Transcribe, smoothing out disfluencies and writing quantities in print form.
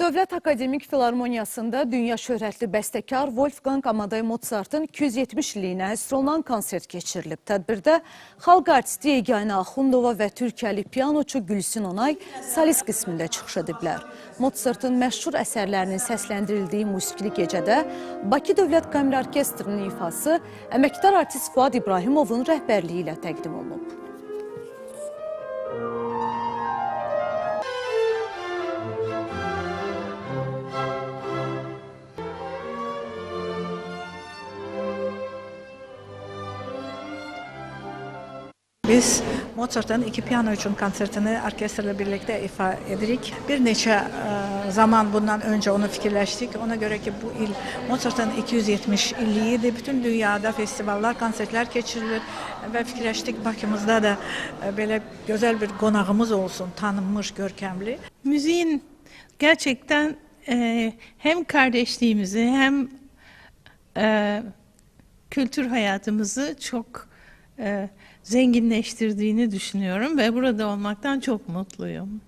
Dövlət Akademik Filarmoniyasında dünya şöhrətli bəstəkar Wolfgang Amadeus Mozart'ın 270 illiyinə həsr olunan konsert keçirilib. Tədbirdə xalq artisti Yeganə Axundova və Türkiyəli pianoçu Gülsün Onay solist qismində çıxış ediblər. Mozart'ın məşhur əsərlərinin səsləndirildiyi musiqili gecədə Bakı Dövlət Kameri Orkestrinin ifası əməkdar artist Fuad İbrahimovun rəhbərliyi ilə təqdim olunub. Biz Mozart'ın iki piyano üçün konsertini orkestrle birlikte ifa edirik. Bir neçə zaman bundan önce onu fikirləşdik. Ona göre ki bu il Mozart'ın 270 illiyidir. Bütün dünyada festivallar, konsertler geçirilir ve fikirləşdik Bakımızda da böyle güzel bir qonağımız olsun, tanınmış, görkemli. Müziğin gerçekten hem kardeşliğimizi hem kültür hayatımızı çok zenginleştirdiğini düşünüyorum ve burada olmaktan çok mutluyum.